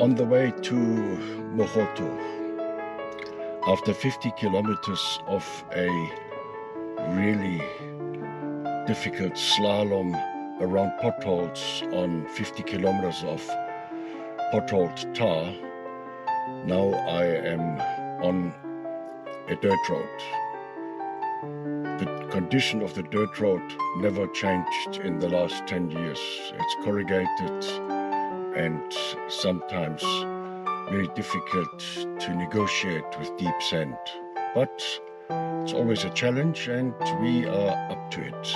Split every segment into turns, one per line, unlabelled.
On the way to Magotho, after 50 kilometers of a really difficult slalom around potholes on 50 kilometers of potholed tar, now I am on a dirt road. The condition of the dirt road never changed in the last 10 years. It's corrugated and sometimes very difficult to negotiate with deep sand. But it's always a challenge and we are up to it.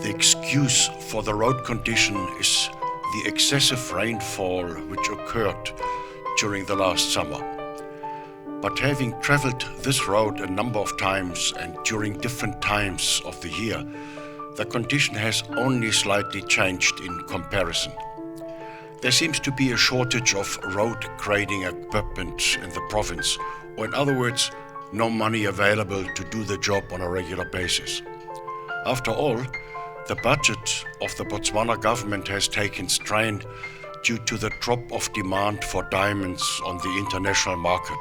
The excuse for the road condition is the excessive rainfall which occurred during the last summer. But having traveled this road a number of times and during different times of the year, the condition has only slightly changed in comparison. There seems to be a shortage of road grading equipment in the province, or in other words, no money available to do the job on a regular basis. After all, the budget of the Botswana government has taken strain due to the drop of demand for diamonds on the international market.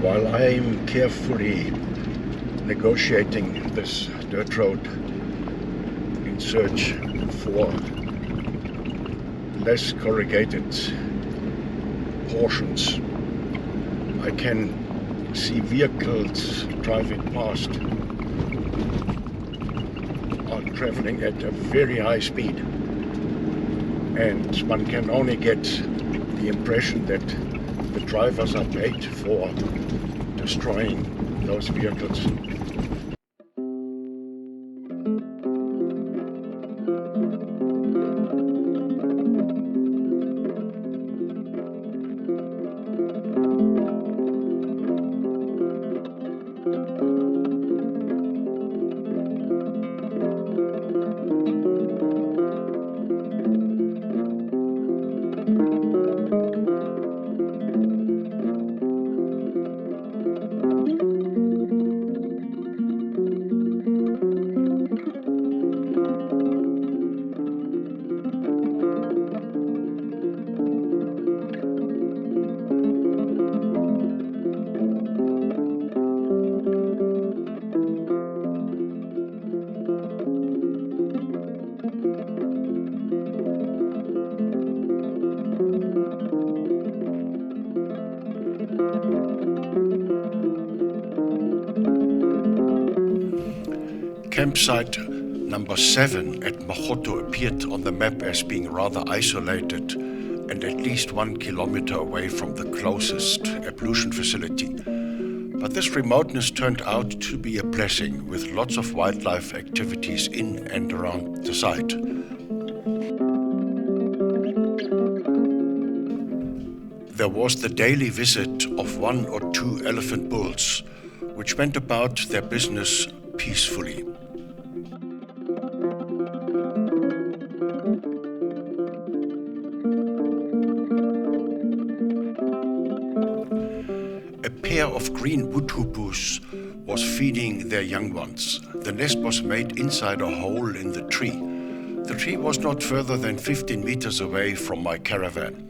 While I am carefully negotiating this dirt road in search for less corrugated portions, I can see vehicles driving past are traveling at a very high speed, and one can only get the impression that the drivers are paid for destroying those vehicles. Campsite number 7 at Magotho appeared on the map as being rather isolated and at least 1 kilometer away from the closest ablution facility. But this remoteness turned out to be a blessing, with lots of wildlife activities in and around the site. There was the daily visit of 1 or 2 elephant bulls, which went about their business peacefully. A pair of green wood hippos was feeding their young ones. The nest was made inside a hole in the tree. The tree was not further than 15 meters away from my caravan.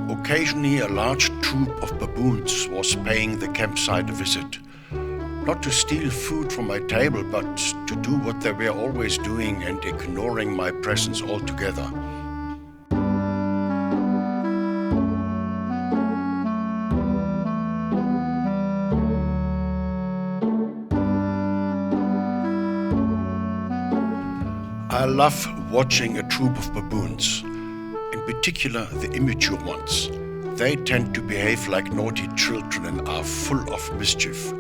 Occasionally, a large troop of baboons was paying the campsite a visit. Not to steal food from my table, but to do what they were always doing and ignoring my presence altogether. I love watching a troop of baboons, in particular the immature ones. They tend to behave like naughty children and are full of mischief.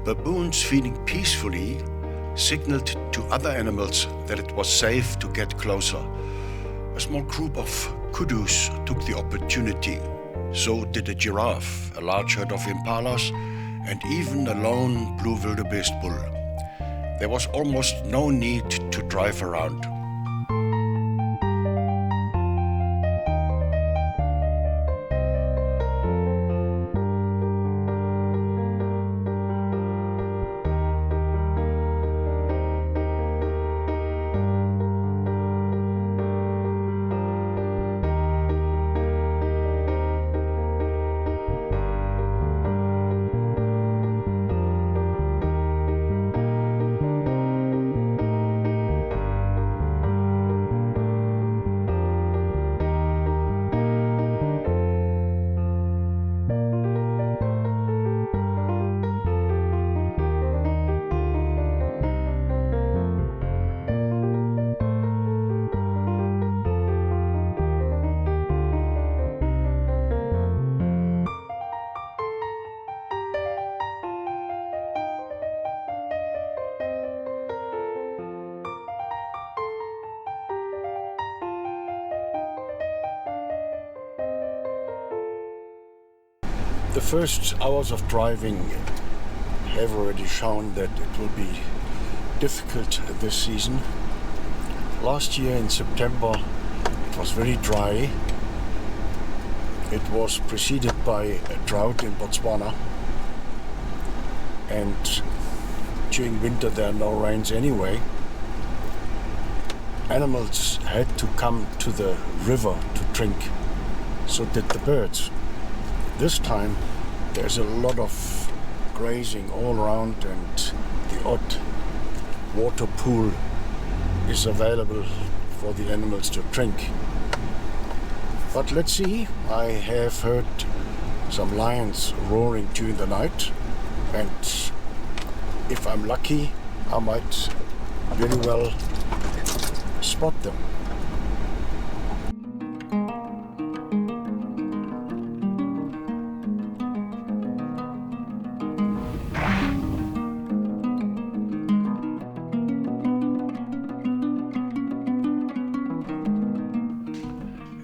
Baboons feeding peacefully signaled to other animals that it was safe to get closer. A small group of Kudus took the opportunity. So did a giraffe, a large herd of Impalas, and even a lone blue Wildebeest bull. There was almost no need to drive around. The first hours of driving have already shown that it will be difficult this season. Last year in September it was very dry. It was preceded by a drought in Botswana, and during winter there are no rains anyway. Animals had to come to the river to drink, so did the birds. This time there's a lot of grazing all around, and the odd water pool is available for the animals to drink. But let's see, I have heard some lions roaring during the night, and if I'm lucky I might very well spot them.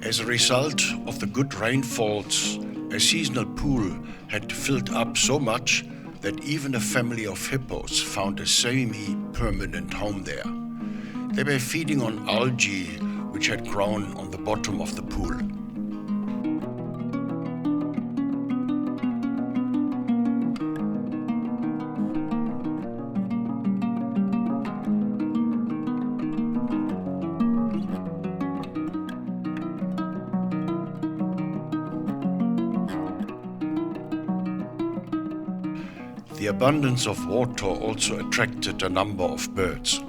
As a result of the good rainfalls, a seasonal pool had filled up so much that even a family of hippos found a semi-permanent home there. They were feeding on algae which had grown on the bottom of the pool. The abundance of water also attracted a number of birds.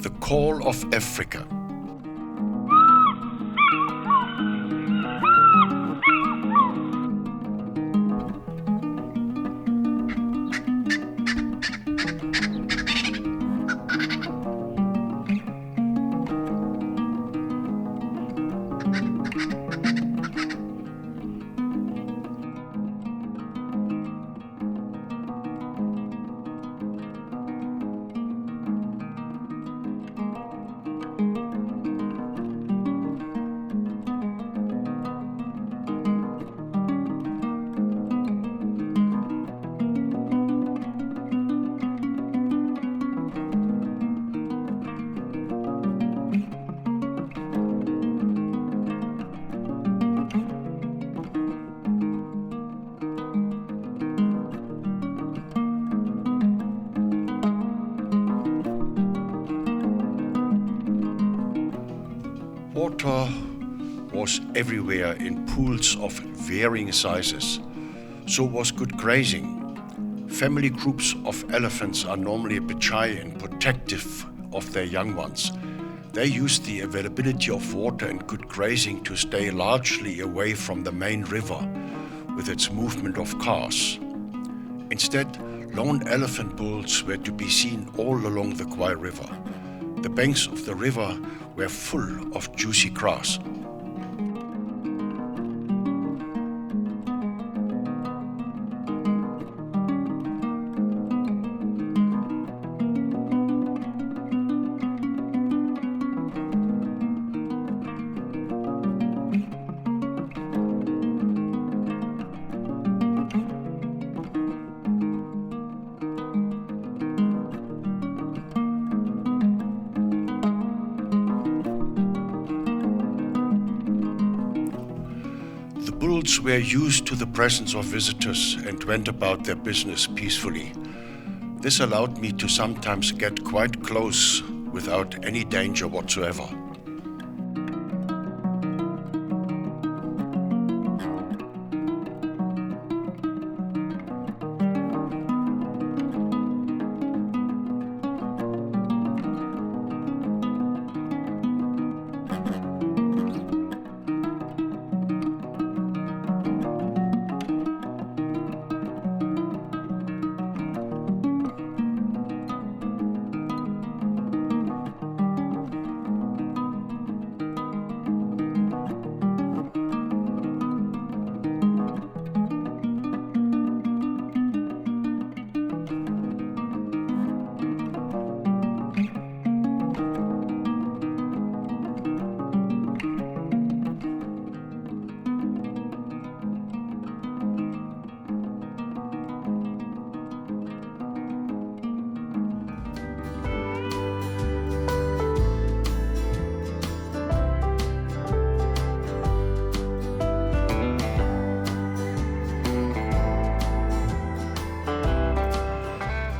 The Call of Africa. Water was everywhere in pools of varying sizes. So was good grazing. Family groups of elephants are normally a bit shy and protective of their young ones. They use the availability of water and good grazing to stay largely away from the main river with its movement of cars. Instead, lone elephant bulls were to be seen all along the Khwai River. The banks of the river were full of juicy grass. Bulls were used to the presence of visitors and went about their business peacefully. This allowed me to sometimes get quite close without any danger whatsoever.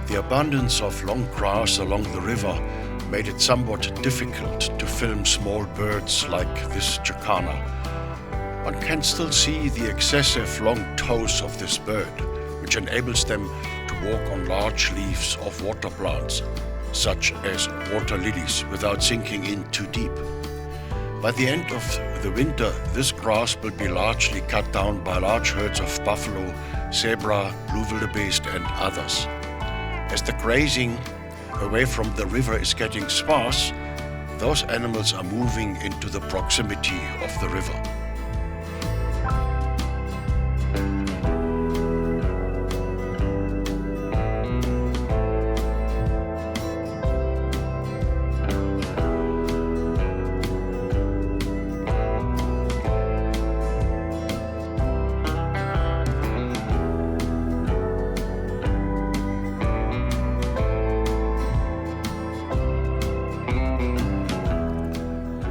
The abundance of long grass along the river made it somewhat difficult to film small birds like this jacana. One can still see the excessive long toes of this bird, which enables them to walk on large leaves of water plants, such as water lilies, without sinking in too deep. By the end of the winter, this grass will be largely cut down by large herds of buffalo, zebra, blue wildebeest and others. As the grazing away from the river is getting sparse, those animals are moving into the proximity of the river.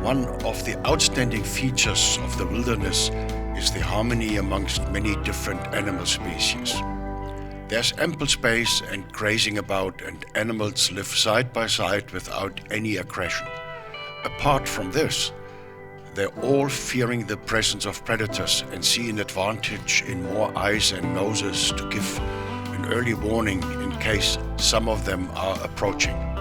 One of the outstanding features of the wilderness is the harmony amongst many different animal species. There's ample space and grazing about, and animals live side by side without any aggression. Apart from this, they're all fearing the presence of predators and see an advantage in more eyes and noses to give an early warning in case some of them are approaching.